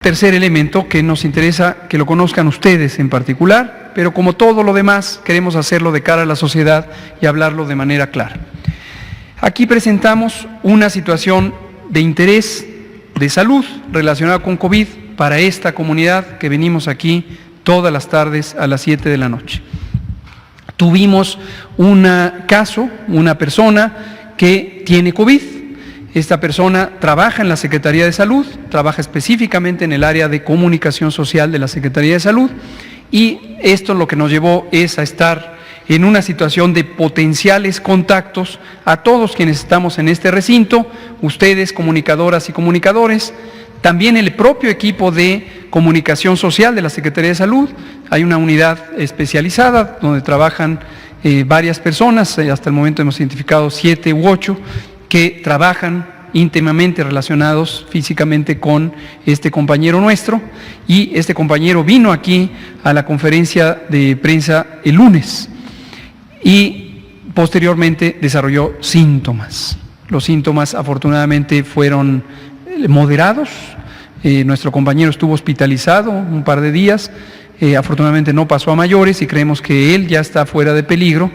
Tercer elemento que nos interesa que lo conozcan ustedes en particular, pero como todo lo demás queremos hacerlo de cara a la sociedad y hablarlo de manera clara. Aquí presentamos una situación de interés de salud relacionada con COVID para esta comunidad que venimos aquí todas las tardes a las 7 de la noche. Tuvimos un caso, una persona que tiene COVID. Esta persona trabaja en la Secretaría de Salud, trabaja específicamente en el área de comunicación social de la Secretaría de Salud, y esto lo que nos llevó es a estar en una situación de potenciales contactos a todos quienes estamos en este recinto, ustedes comunicadoras y comunicadores, también el propio equipo de comunicación social de la Secretaría de Salud. Hay una unidad especializada donde trabajan varias personas, hasta el momento hemos identificado 7 u 8, que trabajan íntimamente relacionados físicamente con este compañero nuestro, y este compañero vino aquí a la conferencia de prensa el lunes y posteriormente desarrolló síntomas. Los síntomas afortunadamente fueron moderados, nuestro compañero estuvo hospitalizado un par de días, afortunadamente no pasó a mayores y creemos que él ya está fuera de peligro,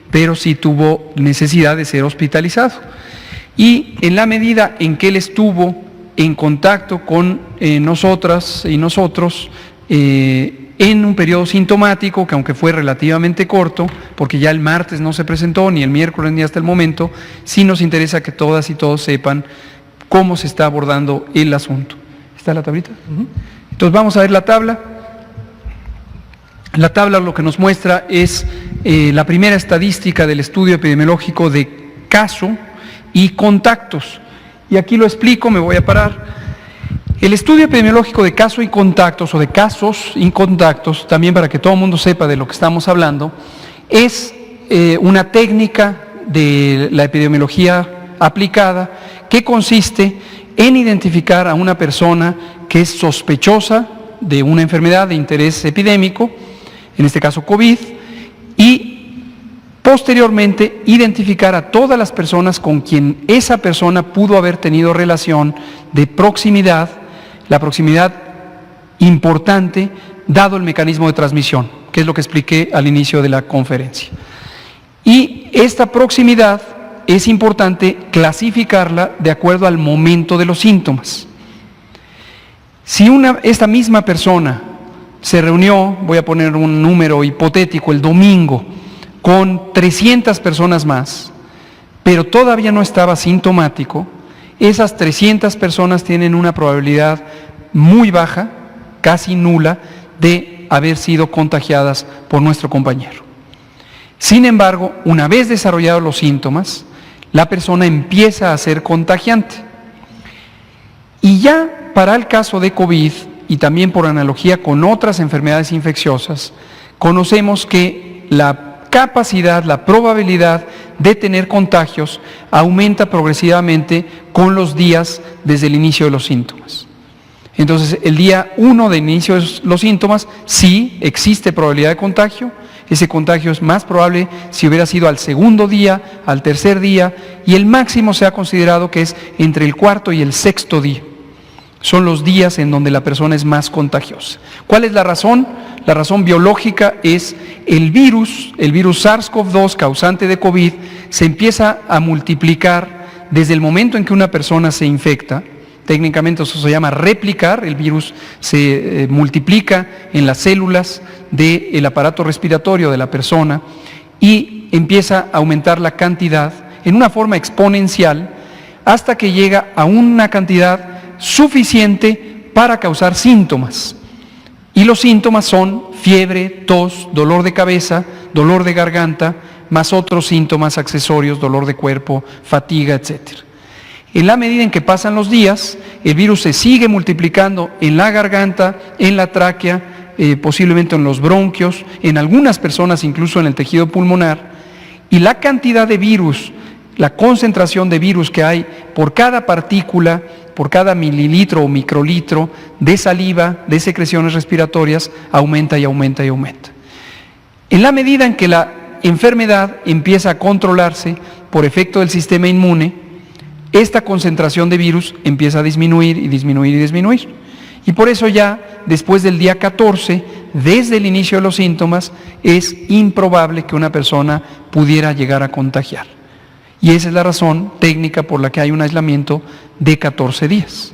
pero sí tuvo necesidad de ser hospitalizado. Y en la medida en que él estuvo en contacto con nosotras y nosotros en un periodo sintomático, que aunque fue relativamente corto, porque ya el martes no se presentó, ni el miércoles ni hasta el momento, sí nos interesa que todas y todos sepan cómo se está abordando el asunto. ¿Está la tablita? Entonces vamos a ver la tabla. La tabla lo que nos muestra es la primera estadística del estudio epidemiológico de caso y contactos. Y aquí lo explico, me voy a parar. El estudio epidemiológico de caso y contactos, o de casos y contactos, también para que todo el mundo sepa de lo que estamos hablando, es una técnica de la epidemiología aplicada que consiste en identificar a una persona que es sospechosa de una enfermedad de interés epidémico, en este caso COVID, y posteriormente identificar a todas las personas con quien esa persona pudo haber tenido relación de proximidad, la proximidad importante dado el mecanismo de transmisión, que es lo que expliqué al inicio de la conferencia. Y esta proximidad es importante clasificarla de acuerdo al momento de los síntomas. Si esta misma persona se reunió, voy a poner un número hipotético, el domingo, con 300 personas más, pero todavía no estaba sintomático, esas 300 personas tienen una probabilidad muy baja, casi nula, de haber sido contagiadas por nuestro compañero. Sin embargo, una vez desarrollados los síntomas, la persona empieza a ser contagiante. Y ya para el caso de COVID, y también por analogía con otras enfermedades infecciosas, conocemos que la capacidad, la probabilidad de tener contagios aumenta progresivamente con los días desde el inicio de los síntomas. Entonces, el día 1 de inicio de los síntomas, sí existe probabilidad de contagio. Ese contagio es más probable si hubiera sido al segundo día, al tercer día, y el máximo se ha considerado que es entre el cuarto y el sexto día. Son los días en donde la persona es más contagiosa. ¿Cuál es la razón? La razón biológica es el virus SARS-CoV-2 causante de COVID se empieza a multiplicar desde el momento en que una persona se infecta. Técnicamente eso se llama replicar, el virus se multiplica en las células del aparato respiratorio de la persona y empieza a aumentar la cantidad en una forma exponencial hasta que llega a una cantidad suficiente para causar síntomas. Y los síntomas son fiebre, tos, dolor de cabeza, dolor de garganta, más otros síntomas accesorios, dolor de cuerpo, fatiga, etc. En la medida en que pasan los días, el virus se sigue multiplicando en la garganta, en la tráquea, posiblemente en los bronquios, en algunas personas incluso en el tejido pulmonar, y la cantidad de virus, la concentración de virus que hay por cada partícula, por cada mililitro o microlitro de saliva, de secreciones respiratorias, aumenta y aumenta y aumenta. En la medida en que la enfermedad empieza a controlarse por efecto del sistema inmune, esta concentración de virus empieza a disminuir y disminuir y disminuir. Y por eso ya después del día 14, desde el inicio de los síntomas, es improbable que una persona pudiera llegar a contagiar. Y esa es la razón técnica por la que hay un aislamiento de 14 días.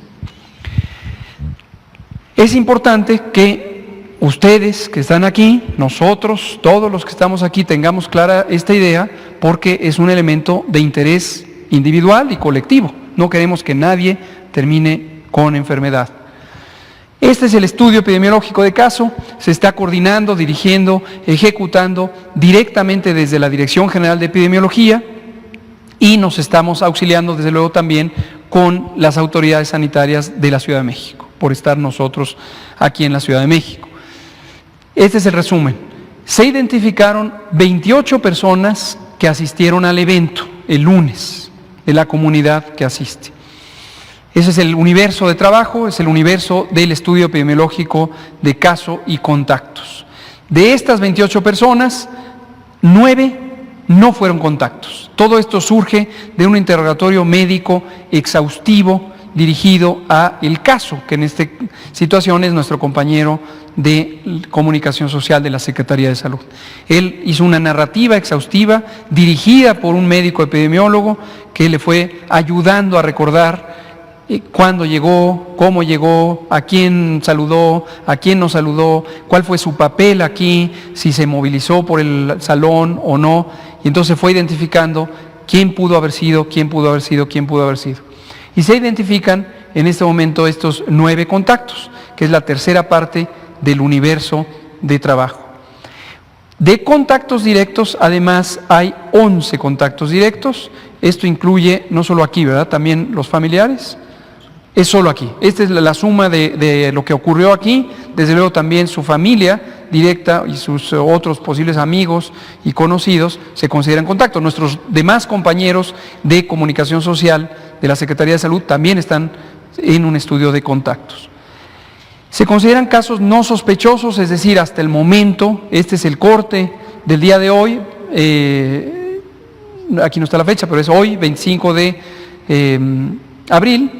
Es importante que ustedes que están aquí, nosotros, todos los que estamos aquí, tengamos clara esta idea, porque es un elemento de interés individual y colectivo. No queremos que nadie termine con enfermedad. Este es el estudio epidemiológico de caso, se está coordinando, dirigiendo, ejecutando directamente desde la Dirección General de Epidemiología y nos estamos auxiliando desde luego también con las autoridades sanitarias de la Ciudad de México, por estar nosotros aquí en la Ciudad de México. Este es el resumen. Se identificaron 28 personas que asistieron al evento el lunes de la comunidad que asiste. Ese es el universo de trabajo, es el universo del estudio epidemiológico de caso y contactos. De estas 28 personas, 9 no fueron contactos. Todo esto surge de un interrogatorio médico exhaustivo dirigido a el caso, que en esta situación es nuestro compañero de comunicación social de la Secretaría de Salud. Él hizo una narrativa exhaustiva dirigida por un médico epidemiólogo que le fue ayudando a recordar cuándo llegó, cómo llegó, a quién saludó, a quién no saludó, cuál fue su papel aquí, si se movilizó por el salón o no, y entonces fue identificando quién pudo haber sido, quién pudo haber sido, quién pudo haber sido. Y se identifican en este momento estos 9 contactos, que es la tercera parte del universo de trabajo. De contactos directos, además, hay 11 contactos directos. Esto incluye no solo aquí, ¿verdad? También los familiares. Es solo aquí. Esta es la suma de lo que ocurrió aquí. Desde luego también su familia directa y sus otros posibles amigos y conocidos se consideran contactos. Nuestros demás compañeros de comunicación social de la Secretaría de Salud también están en un estudio de contactos. Se consideran casos no sospechosos, es decir, hasta el momento, este es el corte del día de hoy, aquí no está la fecha, pero es hoy, 25 de abril,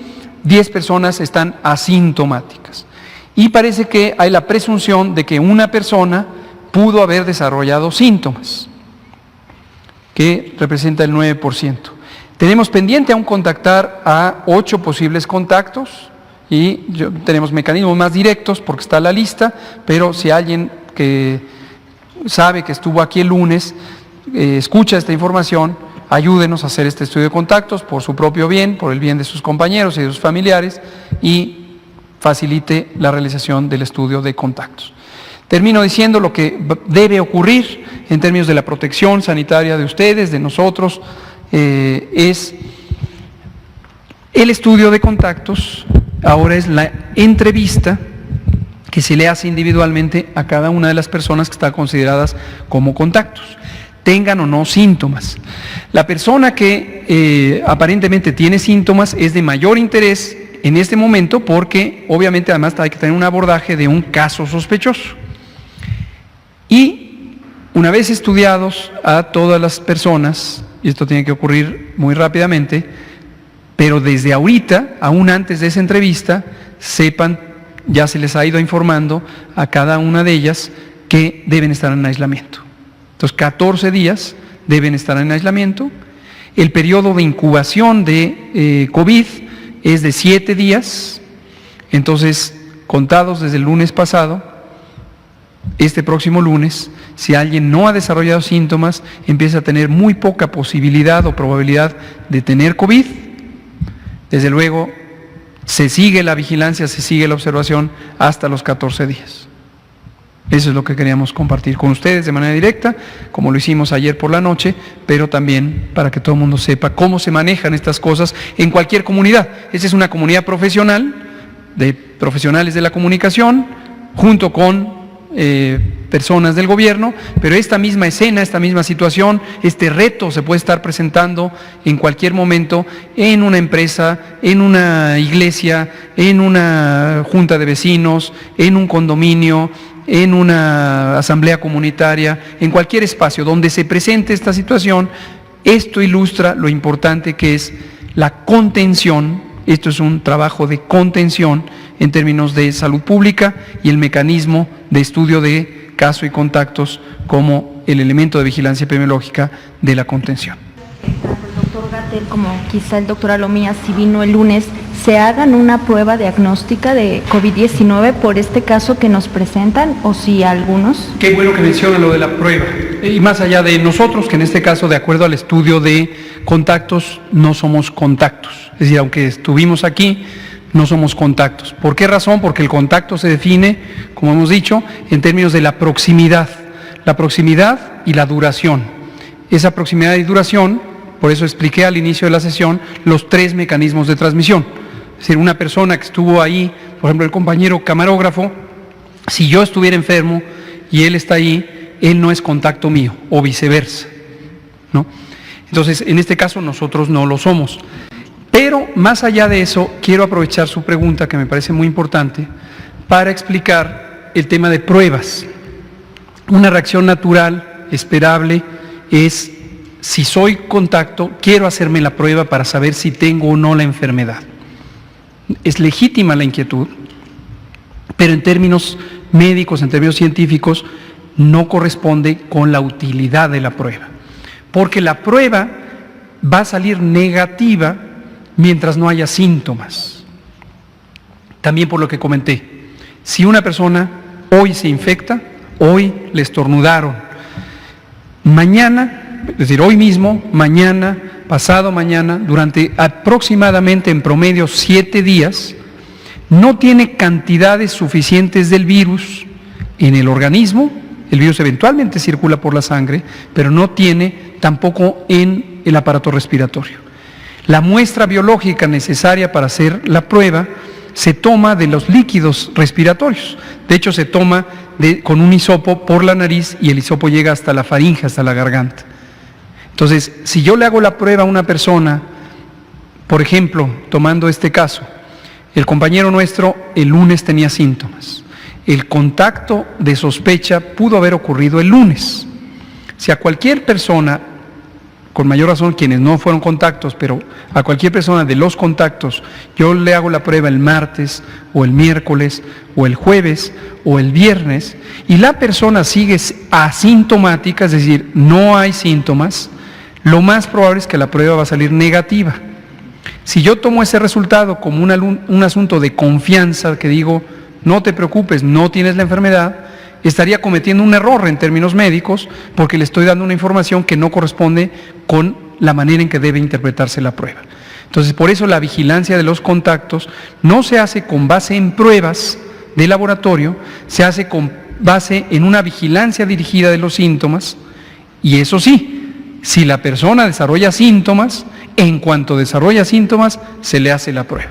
10 personas están asintomáticas. Y parece que hay la presunción de que una persona pudo haber desarrollado síntomas, que representa el 9%. Tenemos pendiente aún contactar a 8 posibles contactos y tenemos mecanismos más directos porque está la lista, pero si alguien que sabe que estuvo aquí el lunes, escucha esta información, ayúdenos a hacer este estudio de contactos por su propio bien, por el bien de sus compañeros y de sus familiares y facilite la realización del estudio de contactos. Termino diciendo lo que debe ocurrir en términos de la protección sanitaria de ustedes, de nosotros, es el estudio de contactos, ahora es la entrevista que se le hace individualmente a cada una de las personas que están consideradas como contactos, tengan o no síntomas. La persona que aparentemente tiene síntomas es de mayor interés en este momento porque obviamente además hay que tener un abordaje de un caso sospechoso. Y una vez estudiados a todas las personas, y esto tiene que ocurrir muy rápidamente, pero desde ahorita, aún antes de esa entrevista, sepan, ya se les ha ido informando a cada una de ellas que deben estar en aislamiento. Entonces, 14 días deben estar en aislamiento. El periodo de incubación de COVID es de 7 días. Entonces, contados desde el lunes pasado, este próximo lunes, si alguien no ha desarrollado síntomas, empieza a tener muy poca posibilidad o probabilidad de tener COVID. Desde luego, se sigue la vigilancia, se sigue la observación hasta los 14 días. Eso es lo que queríamos compartir con ustedes de manera directa, como lo hicimos ayer por la noche, pero también para que todo el mundo sepa cómo se manejan estas cosas en cualquier comunidad. Esta es una comunidad profesional, de profesionales de la comunicación, junto con personas del gobierno, pero esta misma escena, esta misma situación, este reto se puede estar presentando en cualquier momento en una empresa, en una iglesia, en una junta de vecinos, en un condominio, en una asamblea comunitaria, en cualquier espacio donde se presente esta situación. Esto ilustra lo importante que es la contención. Esto es un trabajo de contención en términos de salud pública y el mecanismo de estudio de caso y contactos como el elemento de vigilancia epidemiológica de la contención. El doctor Gatell, como quizá el doctor Alomía, si vino el lunes, ¿se hagan una prueba diagnóstica de COVID-19 por este caso que nos presentan o si algunos? Qué bueno que menciona lo de la prueba. Y más allá de nosotros, que en este caso, de acuerdo al estudio de contactos, no somos contactos. Es decir, aunque estuvimos aquí, no somos contactos. ¿Por qué razón? Porque el contacto se define, como hemos dicho, en términos de la proximidad y la duración. Esa proximidad y duración, por eso expliqué al inicio de la sesión los 3 mecanismos de transmisión. Es decir, una persona que estuvo ahí, por ejemplo, el compañero camarógrafo, si yo estuviera enfermo y él está ahí, él no es contacto mío, o viceversa, ¿no? Entonces, en este caso, nosotros no lo somos. Pero, más allá de eso, quiero aprovechar su pregunta, que me parece muy importante, para explicar el tema de pruebas. Una reacción natural, esperable, es, si soy contacto, quiero hacerme la prueba para saber si tengo o no la enfermedad. Es legítima la inquietud, pero en términos médicos, en términos científicos, no corresponde con la utilidad de la prueba. Porque la prueba va a salir negativa mientras no haya síntomas. También por lo que comenté, si una persona hoy se infecta, hoy le estornudaron, mañana, es decir, hoy mismo, mañana, pasado mañana, durante aproximadamente en promedio 7 días, no tiene cantidades suficientes del virus en el organismo. El virus eventualmente circula por la sangre, pero no tiene tampoco en el aparato respiratorio. La muestra biológica necesaria para hacer la prueba se toma de los líquidos respiratorios. De hecho, se toma con un hisopo por la nariz y el hisopo llega hasta la faringe, hasta la garganta. Entonces, si yo le hago la prueba a una persona, por ejemplo, tomando este caso, el compañero nuestro el lunes tenía síntomas. El contacto de sospecha pudo haber ocurrido el lunes. Si a cualquier persona, con mayor razón quienes no fueron contactos, pero a cualquier persona de los contactos, yo le hago la prueba el martes, o el miércoles, o el jueves, o el viernes, y la persona sigue asintomática, es decir, no hay síntomas, lo más probable es que la prueba va a salir negativa. Si yo tomo ese resultado como un asunto de confianza, que digo, no te preocupes, no tienes la enfermedad, estaría cometiendo un error en términos médicos porque le estoy dando una información que no corresponde con la manera en que debe interpretarse la prueba. Entonces, por eso la vigilancia de los contactos no se hace con base en pruebas de laboratorio, se hace con base en una vigilancia dirigida de los síntomas, y eso sí, si la persona desarrolla síntomas, en cuanto desarrolla síntomas, se le hace la prueba.